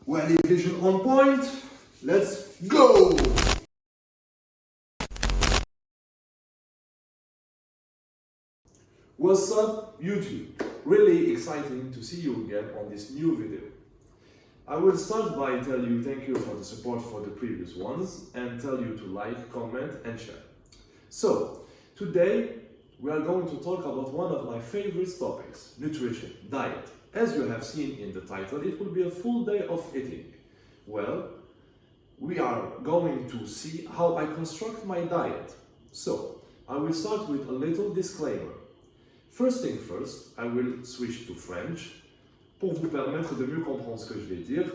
Well, vision on point. Let's go! What's up, YouTube? Really exciting to see you again on this new video. I will start by telling you thank you for the support for the previous ones and tell you to like, comment and share. So, today we are going to talk about one of my favorite topics, nutrition, diet. As you have seen in the title, it will be a full day of eating. Well, we are going to see how I construct my diet. So, I will start with a little disclaimer. First thing first, I will switch to French pour vous permettre de mieux comprendre ce que je vais dire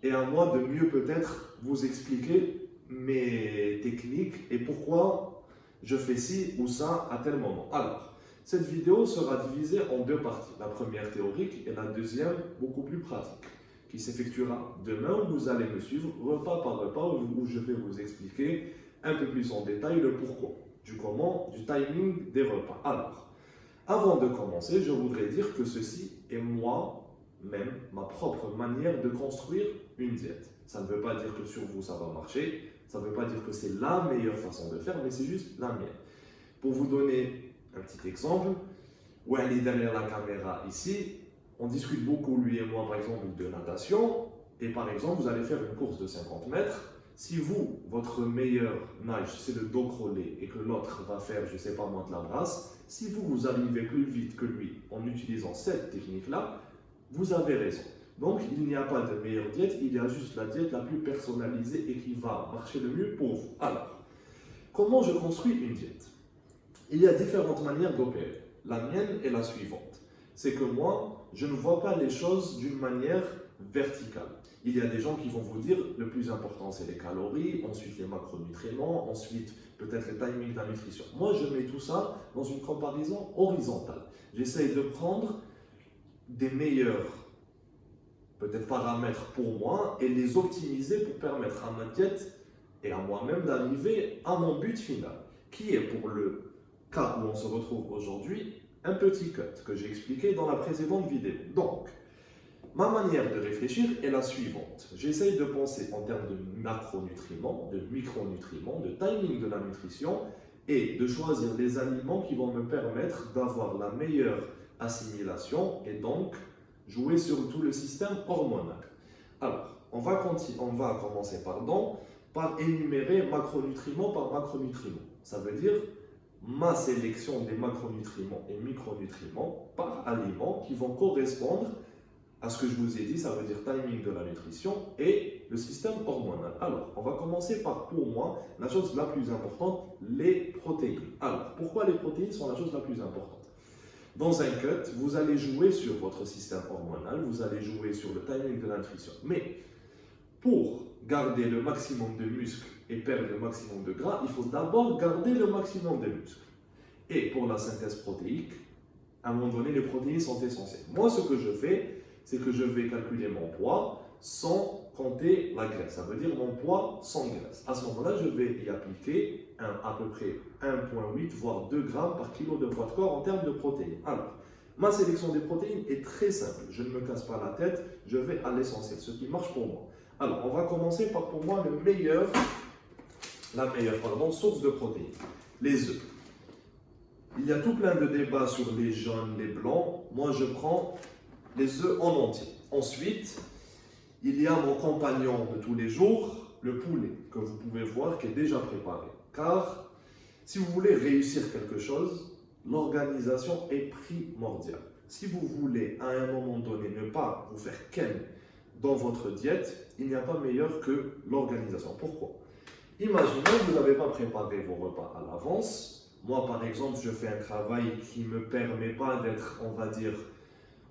et à moi de mieux peut-être vous expliquer mes techniques et pourquoi je fais ci ou ça à tel moment. Alors, cette vidéo sera divisée en deux parties. La première théorique et la deuxième beaucoup plus pratique, qui s'effectuera demain où vous allez me suivre repas par repas où je vais vous expliquer un peu plus en détail le pourquoi, du comment, du timing des repas. Alors, avant de commencer, je voudrais dire que ceci est moi-même, ma propre manière de construire une diète. Ça ne veut pas dire que sur vous ça va marcher, ça ne veut pas dire que c'est la meilleure façon de faire, mais c'est juste la mienne. Pour vous donner un petit exemple, où elle est derrière la caméra ici, on discute beaucoup, lui et moi, par exemple, de natation, et par exemple, vous allez faire une course de 50 mètres. Si vous, votre meilleur nage, c'est le dos crawlé, et que l'autre va faire, je ne sais pas moi, de la brasse, si vous, vous arrivez plus vite que lui en utilisant cette technique-là, vous avez raison. Donc, il n'y a pas de meilleure diète, il y a juste la diète la plus personnalisée et qui va marcher le mieux pour vous. Alors, comment je construis une diète? Il y a différentes manières d'opérer. La mienne est la suivante. C'est que moi, je ne vois pas les choses d'une manière verticale. Il y a des gens qui vont vous dire le plus important c'est les calories, ensuite les macronutriments, ensuite peut-être le timing de la nutrition. Moi, je mets tout ça dans une comparaison horizontale. J'essaye de prendre des meilleurs peut-être paramètres pour moi et les optimiser pour permettre à ma diète et à moi-même d'arriver à mon but final, qui est pour le cas où on se retrouve aujourd'hui, un petit cut que j'ai expliqué dans la précédente vidéo. Donc, ma manière de réfléchir est la suivante. J'essaye de penser en termes de macronutriments, de micronutriments, de timing de la nutrition et de choisir les aliments qui vont me permettre d'avoir la meilleure assimilation et donc jouer sur tout le système hormonal. Alors, on va commencer par énumérer macronutriments par macronutriments. Ça veut dire ma sélection des macronutriments et micronutriments par aliment qui vont correspondre à ce que je vous ai dit, ça veut dire timing de la nutrition et le système hormonal. Alors, on va commencer par, pour moi, la chose la plus importante, les protéines. Alors, pourquoi les protéines sont la chose la plus importante? Dans un cut, vous allez jouer sur votre système hormonal, vous allez jouer sur le timing de la nutrition. Mais pour garder le maximum de muscles et perdre le maximum de gras, il faut d'abord garder le maximum de muscles. Et pour la synthèse protéique, à un moment donné, les protéines sont essentielles. Moi, ce que je fais, c'est que je vais calculer mon poids sans compter la graisse. Ça veut dire mon poids sans graisse. À ce moment-là, je vais y appliquer à peu près 1,8 voire 2 grammes par kilo de poids de corps en termes de protéines. Alors, ma sélection des protéines est très simple. Je ne me casse pas la tête, je vais à l'essentiel, ce qui marche pour moi. Alors, on va commencer par, pour moi, la meilleure source de protéines, les œufs. Il y a tout plein de débats sur les jaunes, les blancs. Moi, je prends les œufs en entier. Ensuite, il y a mon compagnon de tous les jours, le poulet, que vous pouvez voir qui est déjà préparé. Car, si vous voulez réussir quelque chose, l'organisation est primordiale. Si vous voulez, à un moment donné, ne pas vous faire ken dans votre diète, il n'y a pas meilleur que l'organisation. Pourquoi? Imaginez que vous n'avez pas préparé vos repas à l'avance. Moi, par exemple, je fais un travail qui ne me permet pas d'être, on va dire,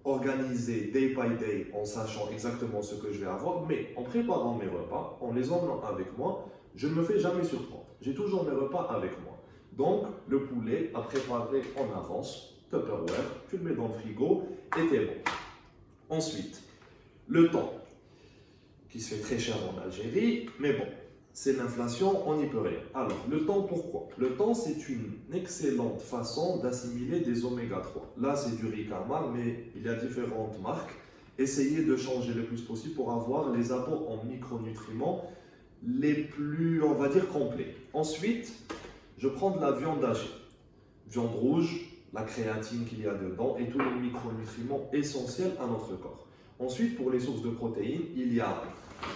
organisé day by day en sachant exactement ce que je vais avoir, mais en préparant mes repas, en les emmenant avec moi, je ne me fais jamais surprendre. J'ai toujours mes repas avec moi. Donc, le poulet à préparer en avance, Tupperware, tu le mets dans le frigo et t'es bon. Ensuite, le thon, qui se fait très cher en Algérie, mais bon, c'est l'inflation, on n'y peut rien. Alors, le thon, pourquoi? Le thon, c'est une excellente façon d'assimiler des oméga 3. Là, c'est du riz Camar, mais il y a différentes marques Essayez de changer le plus possible pour avoir les apports en micronutriments les plus, on va dire, complets. Ensuite, je prends de la viande hachée, viande rouge, la créatine qu'il y a dedans et tous les micronutriments essentiels à notre corps. Ensuite, pour les sources de protéines, il y a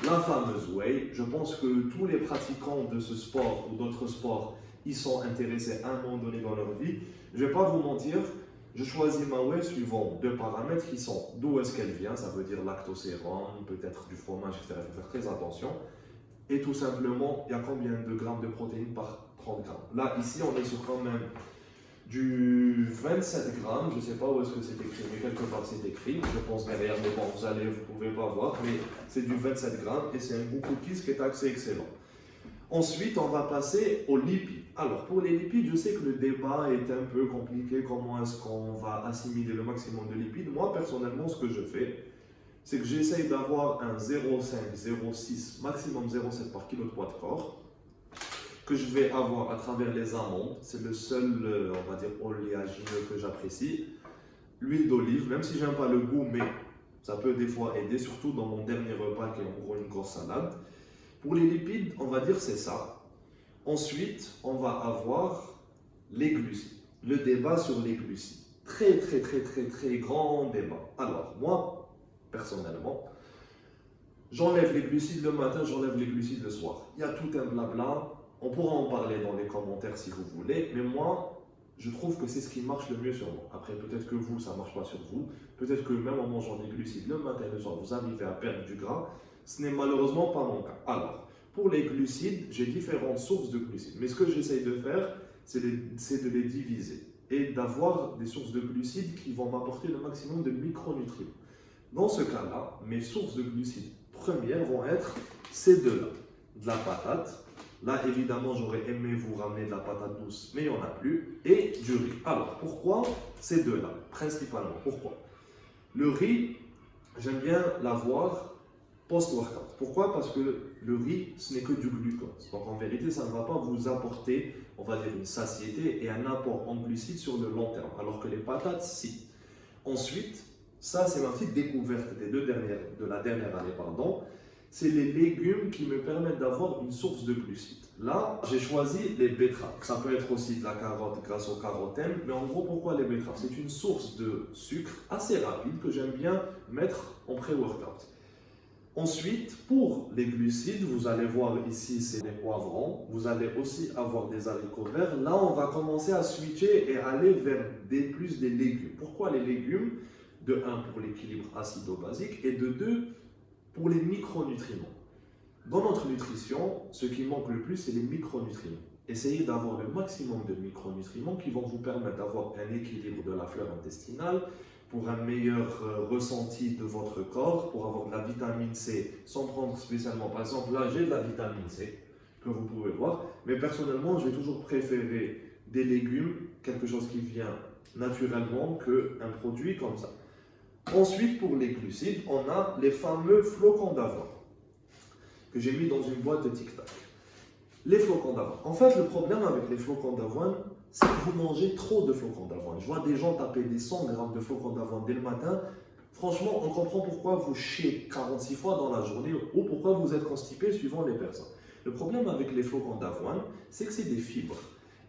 la fameuse whey. Je pense que tous les pratiquants de ce sport ou d'autres sports y sont intéressés à un moment donné dans leur vie. Je ne vais pas vous mentir, je choisis ma whey suivant deux paramètres qui sont d'où est-ce qu'elle vient, ça veut dire lactosérum, peut-être du fromage, etc. Il faut faire très attention. Et tout simplement, il y a combien de grammes de protéines par 30 grammes. Là, ici, on est sur quand même du 27 grammes, je ne sais pas où est-ce que c'est écrit, mais quelque part c'est écrit, je pense derrière, mais bon, vous ne pouvez pas voir, mais c'est du 27 grammes et c'est un goût cookies qui est assez excellent. Ensuite, on va passer aux lipides. Alors, pour les lipides, je sais que le débat est un peu compliqué, comment est-ce qu'on va assimiler le maximum de lipides. Moi, personnellement, ce que je fais, c'est que j'essaye d'avoir un 0,5, 0,6, maximum 0,7 par kilo de poids de corps, que je vais avoir à travers les amandes. C'est le seul, on va dire, oléagineux que j'apprécie. L'huile d'olive, même si j'aime pas le goût, mais ça peut des fois aider, surtout dans mon dernier repas qui est en gros une grosse salade. Pour les lipides, on va dire c'est ça. Ensuite, on va avoir les glucides. Le débat sur les glucides. Très grand débat. Alors, moi, personnellement, j'enlève les glucides le matin, j'enlève les glucides le soir. Il y a tout un blabla. On pourra en parler dans les commentaires si vous voulez, mais moi, je trouve que c'est ce qui marche le mieux sur moi. Après, peut-être que vous, ça ne marche pas sur vous. Peut-être que même en mangeant des glucides le matin et le soir, vous arrivez à perdre du gras. Ce n'est malheureusement pas mon cas. Alors, pour les glucides, j'ai différentes sources de glucides. Mais ce que j'essaye de faire, c'est de les diviser et d'avoir des sources de glucides qui vont m'apporter le maximum de micronutriments. Dans ce cas-là, mes sources de glucides premières vont être ces deux-là. De la patate. Là, évidemment, j'aurais aimé vous ramener de la patate douce, mais il n'y en a plus. Et du riz. Alors, pourquoi ces deux-là? Principalement, pourquoi? Le riz, j'aime bien l'avoir post-workout. Pourquoi? Parce que le riz, ce n'est que du glucose. Donc, en vérité, ça ne va pas vous apporter, on va dire, une satiété et un apport en glucides sur le long terme. Alors que les patates, si. Ensuite, ça, c'est ma petite découverte de la dernière année, pardon. C'est les légumes qui me permettent d'avoir une source de glucides. Là, j'ai choisi les betteraves. Ça peut être aussi de la carotte grâce au carotène, mais en gros, pourquoi les betteraves? C'est une source de sucre assez rapide que j'aime bien mettre en pré-workout. Ensuite, pour les glucides, vous allez voir ici, c'est des poivrons. Vous allez aussi avoir des haricots verts. Là, on va commencer à switcher et aller vers plus des légumes. Pourquoi les légumes? De 1, pour l'équilibre acido-basique, et de 2, pour les micronutriments. Dans notre nutrition, ce qui manque le plus, c'est les micronutriments. Essayez d'avoir le maximum de micronutriments qui vont vous permettre d'avoir un équilibre de la flore intestinale, pour un meilleur ressenti de votre corps, pour avoir de la vitamine C, sans prendre spécialement. Par exemple, là, j'ai de la vitamine C, que vous pouvez voir, mais personnellement, je vais toujours préférer des légumes, quelque chose qui vient naturellement, qu'un produit comme ça. Ensuite, pour les glucides, on a les fameux flocons d'avoine que j'ai mis dans une boîte de Tic Tac. Les flocons d'avoine. En fait, le problème avec les flocons d'avoine, c'est que vous mangez trop de flocons d'avoine. Je vois des gens taper des 100 grammes de flocons d'avoine dès le matin. Franchement, on comprend pourquoi vous chiez 46 fois dans la journée ou pourquoi vous êtes constipé suivant les personnes. Le problème avec les flocons d'avoine, c'est que c'est des fibres.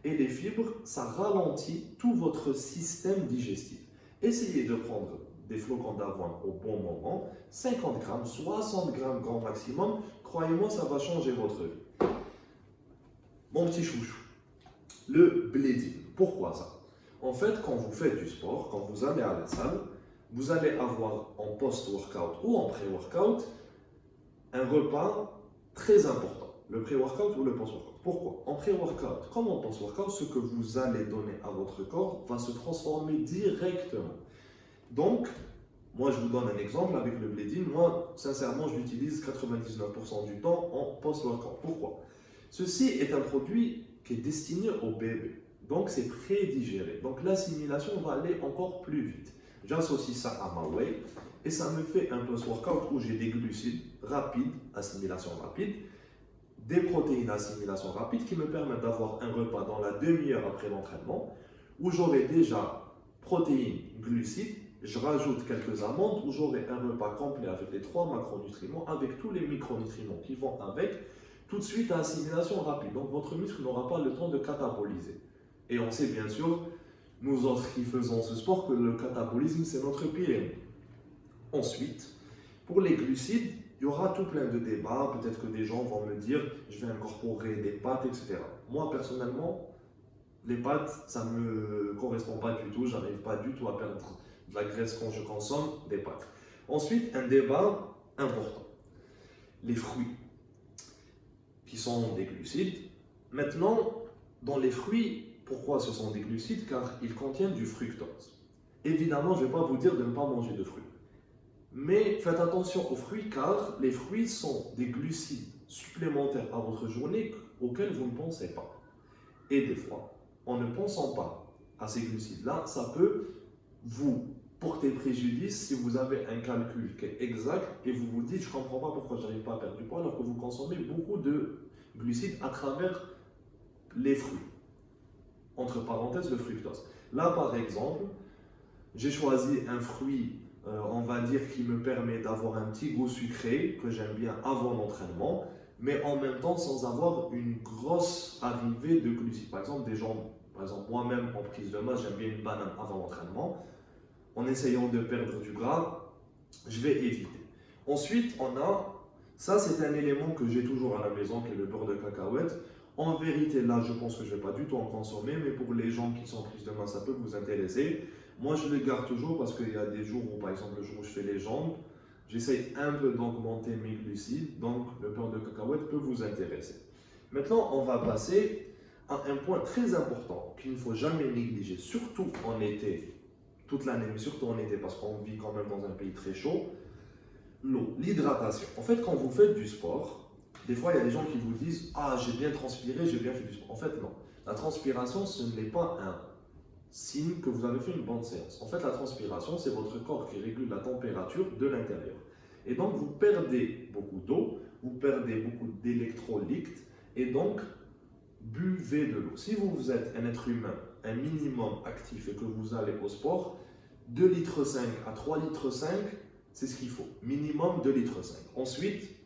Et les fibres, ça ralentit tout votre système digestif. Essayez de prendre des flocons d'avoine au bon moment, 50 grammes, 60 grammes grand maximum, croyez-moi, ça va changer votre vie. Mon petit chouchou, le bleeding. Pourquoi ça? En fait, quand vous faites du sport, quand vous allez à la salle, vous allez avoir en post-workout ou en pré-workout un repas très important, le pré-workout ou le post-workout. Pourquoi? En pré-workout, comme en post-workout, ce que vous allez donner à votre corps va se transformer directement. Donc, moi je vous donne un exemple avec le bleeding. Moi, sincèrement, je l'utilise 99% du temps en post-workout. Pourquoi? Ceci est un produit qui est destiné au bébé. Donc, c'est prédigéré. Donc, l'assimilation va aller encore plus vite. J'associe ça à ma whey et ça me fait un post-workout où j'ai des glucides rapides, assimilation rapide, des protéines, assimilation rapide qui me permettent d'avoir un repas dans la demi-heure après l'entraînement où j'aurai déjà protéines, glucides je rajoute quelques amandes où j'aurai un repas complet avec les 3 macronutriments, avec tous les micronutriments qui vont avec, tout de suite à assimilation rapide. Donc votre muscle n'aura pas le temps de cataboliser. Et on sait bien sûr, nous autres qui faisons ce sport, que le catabolisme c'est notre pire ennemi. Ensuite, pour les glucides, il y aura tout plein de débats. Peut-être que des gens vont me dire je vais incorporer des pâtes, etc. Moi personnellement, les pâtes, ça ne me correspond pas du tout. J'arrive pas du tout à perdre de la graisse quand je consomme des pâtes. Ensuite, un débat important. Les fruits, qui sont des glucides. Maintenant, dans les fruits, pourquoi ce sont des glucides? Car ils contiennent du fructose. Évidemment, je ne vais pas vous dire de ne pas manger de fruits. Mais faites attention aux fruits car les fruits sont des glucides supplémentaires à votre journée auxquels vous ne pensez pas. Et des fois, en ne pensant pas à ces glucides-là, ça peut vous porter préjudice si vous avez un calcul qui est exact et vous vous dites je ne comprends pas pourquoi je n'arrive pas à perdre du poids alors que vous consommez beaucoup de glucides à travers les fruits. Entre parenthèses, le fructose. Là, par exemple, j'ai choisi un fruit on va dire, qui me permet d'avoir un petit goût sucré que j'aime bien avant l'entraînement, mais en même temps sans avoir une grosse arrivée de glucides. Par exemple, moi-même en prise de masse, j'aime bien une banane avant l'entraînement. En essayant de perdre du gras, je vais éviter. Ensuite, ça c'est un élément que j'ai toujours à la maison, qui est le beurre de cacahuète. En vérité, là, je pense que je ne vais pas du tout en consommer, mais pour les gens qui sont en prise de masse, ça peut vous intéresser. Moi, je le garde toujours parce qu'il y a des jours où, par exemple, le jour où je fais les jambes, j'essaye un peu d'augmenter mes glucides, donc le beurre de cacahuète peut vous intéresser. Maintenant, on va passer à un point très important qu'il ne faut jamais négliger, surtout en été, toute l'année, mais surtout en été parce qu'on vit quand même dans un pays très chaud, l'eau, l'hydratation. En fait, quand vous faites du sport, des fois, il y a des gens qui vous disent « Ah, j'ai bien transpiré, j'ai bien fait du sport ». En fait, non. La transpiration, ce n'est pas un signe que vous avez fait une bonne séance. En fait, la transpiration, c'est votre corps qui régule la température de l'intérieur. Et donc, vous perdez beaucoup d'eau, vous perdez beaucoup d'électrolytes, et donc, buvez de l'eau. Si vous êtes un être humain, un minimum actif, et que vous allez au sport, 2,5 litres à 3,5 litres, c'est ce qu'il faut. Minimum 2,5 litres. Ensuite,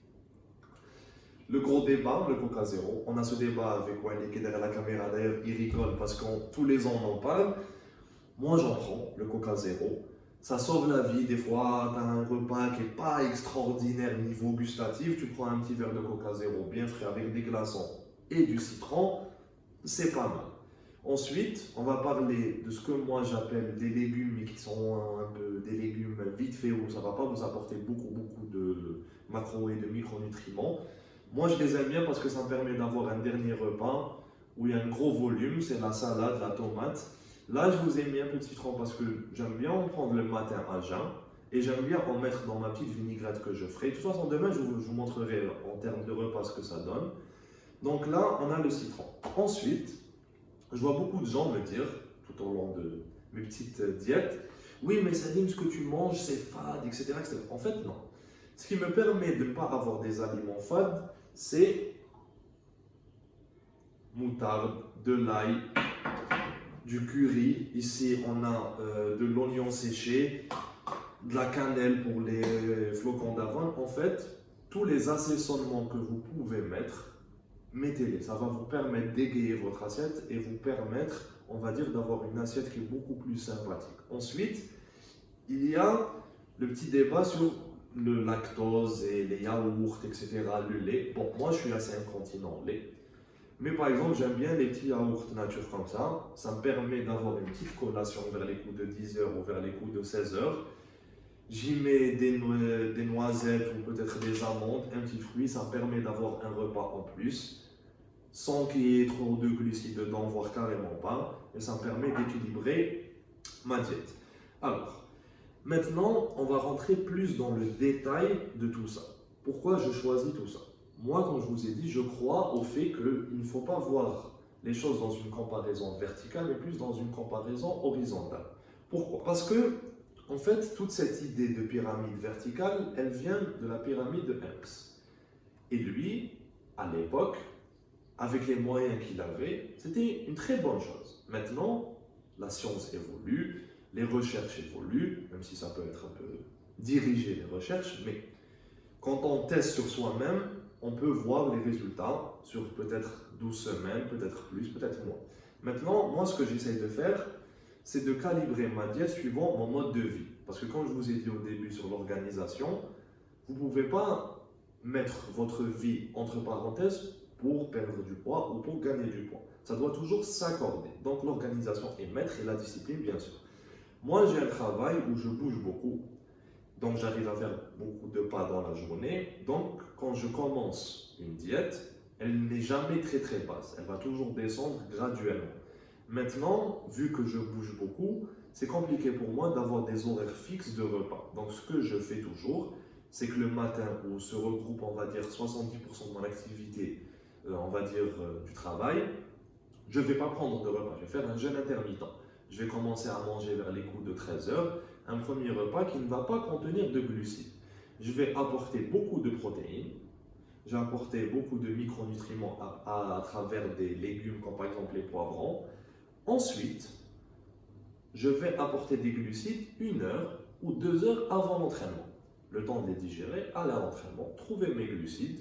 le gros débat, le Coca Zéro. On a ce débat avec Wally qui est derrière la caméra. D'ailleurs, il rigole parce que tous les ans on en parle. Moi, j'en prends le Coca Zéro. Ça sauve la vie. Des fois, tu as un repas qui n'est pas extraordinaire niveau gustatif. Tu prends un petit verre de Coca Zéro bien frais avec des glaçons et du citron. C'est pas mal. Ensuite, on va parler de ce que moi j'appelle des légumes, mais qui sont un peu des légumes vite faits où ça ne va pas vous apporter beaucoup de macro et de micronutriments. Moi, je les aime bien parce que ça me permet d'avoir un dernier repas où il y a un gros volume, c'est la salade, la tomate. Là, je vous ai mis un peu de citron parce que j'aime bien en prendre le matin à jeun et j'aime bien en mettre dans ma petite vinaigrette que je ferai. De toute façon, demain, je vous montrerai en termes de repas ce que ça donne. Donc là, on a le citron. Ensuite, je vois beaucoup de gens me dire, tout au long de mes petites diètes, oui, mais Salim, ce que tu manges, c'est fade, etc., etc. En fait, non. Ce qui me permet de ne pas avoir des aliments fades, c'est moutarde, de l'ail, du curry. Ici, on a de l'oignon séché, de la cannelle pour les flocons d'avoine. En fait, tous les assaisonnements que vous pouvez mettre, mettez-les. Ça va vous permettre d'égayer votre assiette et vous permettre, on va dire, d'avoir une assiette qui est beaucoup plus sympathique. Ensuite, il y a le petit débat sur le lactose et les yaourts, etc., le lait. Bon, moi, je suis assez incontinent au lait. Mais par exemple, j'aime bien les petits yaourts nature comme ça. Ça me permet d'avoir une petite collation vers les coups de 10h ou vers les coups de 16h. J'y mets des noisettes ou peut-être des amandes, un petit fruit. Ça me permet d'avoir un repas en plus, sans qu'il y ait trop de glucides dedans, voire carrément pas. Et ça me permet d'équilibrer ma diète. Alors, maintenant, on va rentrer plus dans le détail de tout ça. Pourquoi je choisis tout ça? Moi, comme je vous ai dit, je crois au fait qu'il ne faut pas voir les choses dans une comparaison verticale, mais plus dans une comparaison horizontale. Pourquoi? Parce que, en fait, toute cette idée de pyramide verticale, elle vient de la pyramide de Helms. Et lui, à l'époque, avec les moyens qu'il avait, c'était une très bonne chose. Maintenant, la science évolue, les recherches évoluent, même si ça peut être un peu dirigé les recherches, mais quand on teste sur soi-même, on peut voir les résultats sur peut-être 12 semaines, peut-être plus, peut-être moins. Maintenant, moi, ce que j'essaye de faire, c'est de calibrer ma diète suivant mon mode de vie. Parce que comme je vous ai dit au début sur l'organisation, vous ne pouvez pas mettre votre vie entre parenthèses pour perdre du poids ou pour gagner du poids. Ça doit toujours s'accorder. Donc l'organisation est maître et la discipline, bien sûr. Moi, j'ai un travail où je bouge beaucoup. Donc j'arrive à faire beaucoup de pas dans la journée. Donc quand je commence une diète, elle n'est jamais très très basse. Elle va toujours descendre graduellement. Maintenant, vu que je bouge beaucoup, c'est compliqué pour moi d'avoir des horaires fixes de repas. Donc ce que je fais toujours, c'est que le matin où se regroupe, on va dire, 70% de mon activité, on va dire, du travail, je ne vais pas prendre de repas, je vais faire un jeûne intermittent. Je vais commencer à manger vers les coups de 13 heures, un premier repas qui ne va pas contenir de glucides. Je vais apporter beaucoup de protéines, je vais apporter beaucoup de micronutriments à travers des légumes comme par exemple les poivrons. Ensuite, je vais apporter des glucides 1 heure ou 2 heures avant l'entraînement. Le temps de les digérer, aller à l'entraînement, trouver mes glucides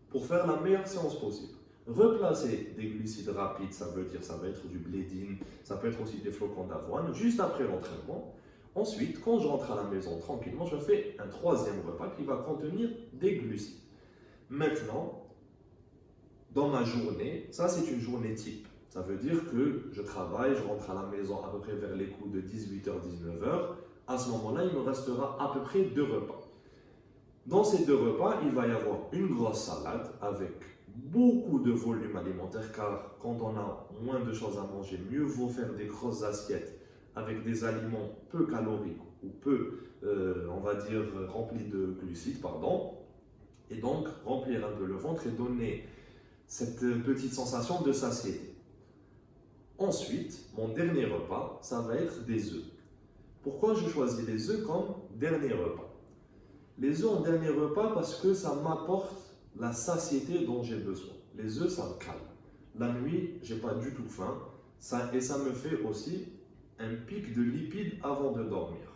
pour faire la meilleure séance possible. Replacer des glucides rapides, ça veut dire ça va être du blédine, ça peut être aussi des flocons d'avoine, juste après l'entraînement. Ensuite, quand je rentre à la maison tranquillement, je fais un troisième repas qui va contenir des glucides. Maintenant, dans ma journée, ça c'est une journée type. Ça veut dire que je travaille, je rentre à la maison à peu près vers les coups de 18h, 19h. À ce moment-là, il me restera à peu près 2 repas. Dans ces 2 repas, il va y avoir une grosse salade avec beaucoup de volume alimentaire, car quand on a moins de choses à manger, mieux vaut faire des grosses assiettes avec des aliments peu caloriques ou peu, on va dire, remplis de glucides, pardon, et donc remplir un peu le ventre et donner cette petite sensation de satiété. Ensuite, mon dernier repas, ça va être des œufs. Pourquoi je choisis les œufs comme dernier repas? Les œufs en dernier repas parce que ça m'apporte la satiété dont j'ai besoin. Les œufs, ça me calme. La nuit, j'ai pas du tout faim et ça me fait aussi un pic de lipides avant de dormir.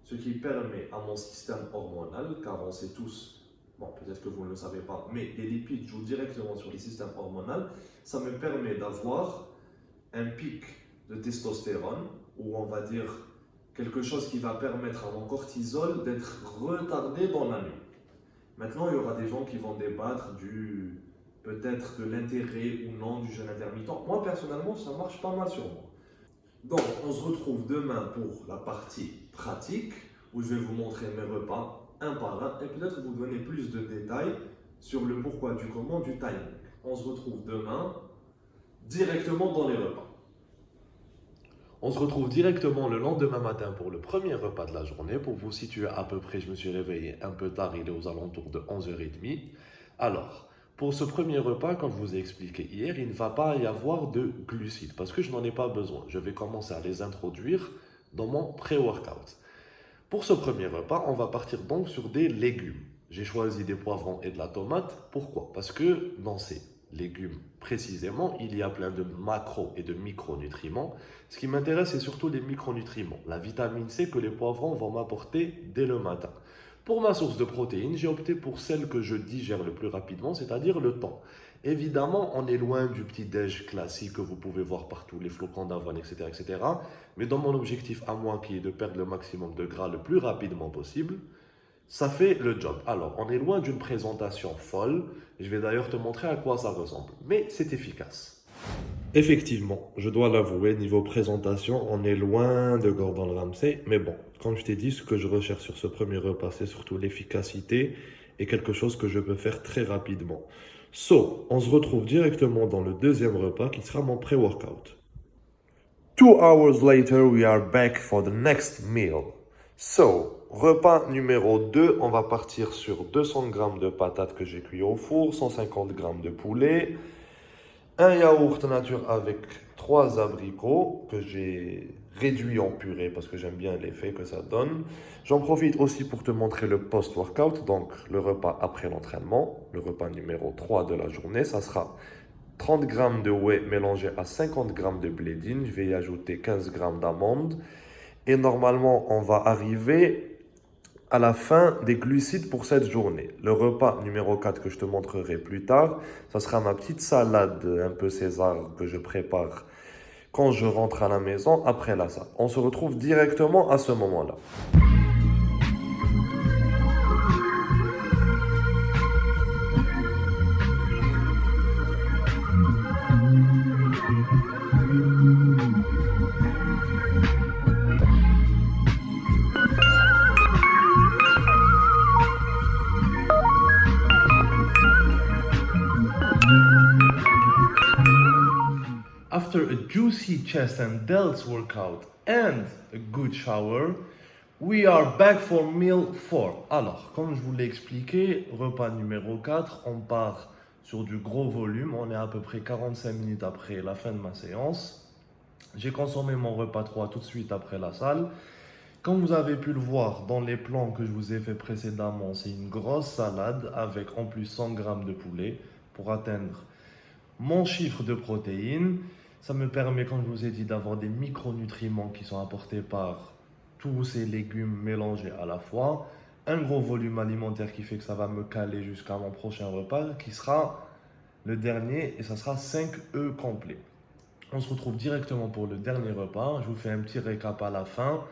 Ce qui permet à mon système hormonal, car on sait tous, bon peut-être que vous ne le savez pas, mais les lipides jouent directement sur le système hormonal, ça me permet d'avoir un pic de testostérone, ou on va dire quelque chose qui va permettre à mon cortisol d'être retardé dans la nuit. Maintenant, il y aura des gens qui vont débattre peut-être de l'intérêt ou non du jeûne intermittent. Moi, personnellement, ça marche pas mal sur moi. Donc, on se retrouve demain pour la partie pratique, où je vais vous montrer mes repas un par un et peut-être vous donner plus de détails sur le pourquoi, du comment, du timing. On se retrouve demain directement dans les repas. On se retrouve directement le lendemain matin pour le premier repas de la journée. Pour vous situer à peu près, je me suis réveillé un peu tard, il est aux alentours de 11h30. Alors, pour ce premier repas, comme je vous ai expliqué hier, il ne va pas y avoir de glucides parce que je n'en ai pas besoin. Je vais commencer à les introduire dans mon pré-workout. Pour ce premier repas, on va partir donc sur des légumes. J'ai choisi des poivrons et de la tomate. Pourquoi? Parce que dans ces légumes précisément, il y a plein de macro et de micronutriments. Ce qui m'intéresse, c'est surtout les micronutriments, la vitamine C que les poivrons vont m'apporter dès le matin. Pour ma source de protéines, j'ai opté pour celle que je digère le plus rapidement, c'est-à-dire le thon. Évidemment, on est loin du petit-déj classique que vous pouvez voir partout, les flocons d'avoine, etc., etc. Mais dans mon objectif à moi, qui est de perdre le maximum de gras le plus rapidement possible, ça fait le job. Alors, on est loin d'une présentation folle. Je vais d'ailleurs te montrer à quoi ça ressemble. Mais c'est efficace. Effectivement, je dois l'avouer, niveau présentation, on est loin de Gordon Ramsay. Mais bon, comme je t'ai dit, ce que je recherche sur ce premier repas, c'est surtout l'efficacité et quelque chose que je peux faire très rapidement. On se retrouve directement dans le deuxième repas qui sera mon pré-workout. 2 hours later, we are back for the next meal. Repas numéro 2, on va partir sur 200 g de patates que j'ai cuit au four, 150 g de poulet, un yaourt nature avec 3 abricots que j'ai réduits en purée parce que j'aime bien l'effet que ça donne. J'en profite aussi pour te montrer le post-workout, donc le repas après l'entraînement, le repas numéro 3 de la journée. Ça sera 30 g de whey mélangé à 50 g de blédine. Je vais y ajouter 15 g d'amandes Et normalement, on va arriver à la fin des glucides pour cette journée. Le repas numéro 4 que je te montrerai plus tard, ça sera ma petite salade un peu César que je prépare quand je rentre à la maison après la salle. On se retrouve directement à ce moment-là. After a juicy chest and delts workout and a good shower, we are back for meal 4. Alors, comme je vous l'ai expliqué, repas numéro 4, on part sur du gros volume. On est à peu près 45 minutes après la fin de ma séance. J'ai consommé mon repas 3 tout de suite après la salle. Comme vous avez pu le voir dans les plans que je vous ai fait précédemment, c'est une grosse salade avec en plus 100 grammes de poulet pour atteindre mon chiffre de protéines. Ça me permet, comme je vous ai dit, d'avoir des micronutriments qui sont apportés par tous ces légumes mélangés à la fois. Un gros volume alimentaire qui fait que ça va me caler jusqu'à mon prochain repas qui sera le dernier et ça sera 5 œufs complets. On se retrouve directement pour le dernier repas. Je vous fais un petit récap à la fin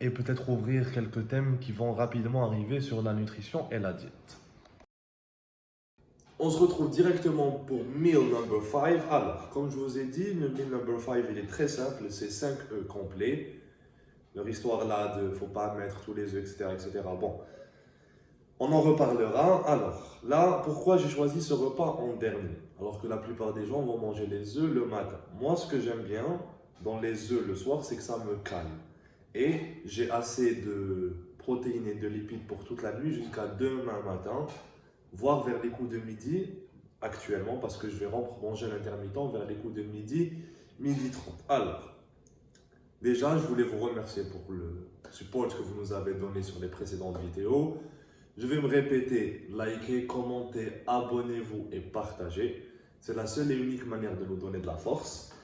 et peut-être ouvrir quelques thèmes qui vont rapidement arriver sur la nutrition et la diète. On se retrouve directement pour meal number 5. Alors, comme je vous ai dit, le meal number 5, il est très simple, c'est 5 œufs complets. Leur histoire là de faut pas mettre tous les œufs, etc., etc. Bon, on en reparlera. Alors, là, pourquoi j'ai choisi ce repas en dernier? Alors que la plupart des gens vont manger les œufs le matin. Moi, ce que j'aime bien dans les œufs le soir, c'est que ça me calme. Et j'ai assez de protéines et de lipides pour toute la nuit jusqu'à demain matin, voire vers les coups de midi, actuellement, parce que je vais rompre mon jeûne intermittent vers les coups de midi, midi 30. Alors, déjà, je voulais vous remercier pour le support que vous nous avez donné sur les précédentes vidéos. Je vais me répéter, likez, commentez, abonnez-vous et partagez. C'est la seule et unique manière de nous donner de la force.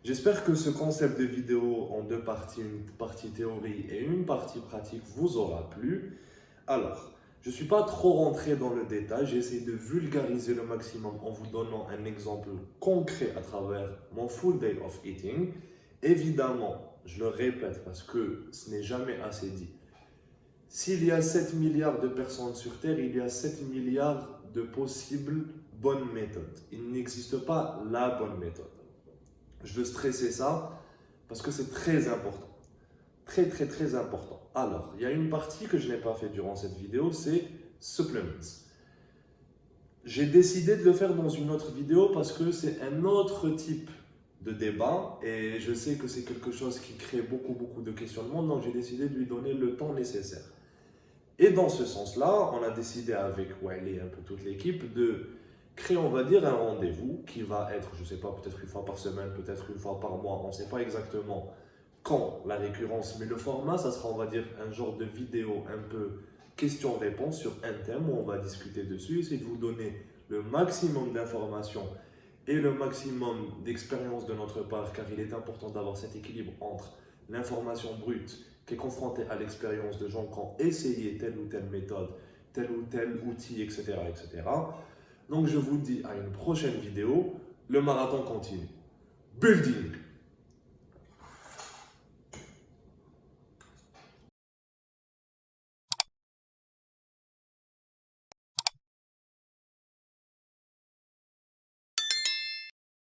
J'espère que ce concept de vidéo en 2 parties, une partie théorie et une partie pratique, vous aura plu. Alors, je ne suis pas trop rentré dans le détail, j'ai essayé de vulgariser le maximum en vous donnant un exemple concret à travers mon full day of eating. Évidemment, je le répète parce que ce n'est jamais assez dit. S'il y a 7 milliards de personnes sur Terre, il y a 7 milliards de possibles bonnes méthodes. Il n'existe pas la bonne méthode. Je veux stresser ça parce que c'est très important. Très, très, très important. Alors, il y a une partie que je n'ai pas fait durant cette vidéo, c'est supplements. J'ai décidé de le faire dans une autre vidéo parce que c'est un autre type de débat et je sais que c'est quelque chose qui crée beaucoup de questionnements, donc j'ai décidé de lui donner le temps nécessaire. Et dans ce sens-là, on a décidé avec Wiley et un peu toute l'équipe de créer, on va dire, un rendez-vous qui va être, je ne sais pas, peut-être une fois par semaine, peut-être une fois par mois, on ne sait pas exactement quand la récurrence, mais le format, ça sera, on va dire, un genre de vidéo un peu questions-réponses sur un thème où on va discuter dessus, essayer de vous donner le maximum d'informations et le maximum d'expérience de notre part, car il est important d'avoir cet équilibre entre l'information brute qui est confrontée à l'expérience de gens qui ont essayé telle ou telle méthode, tel ou tel outil, etc., etc. Donc je vous dis à une prochaine vidéo, le marathon continue. Building!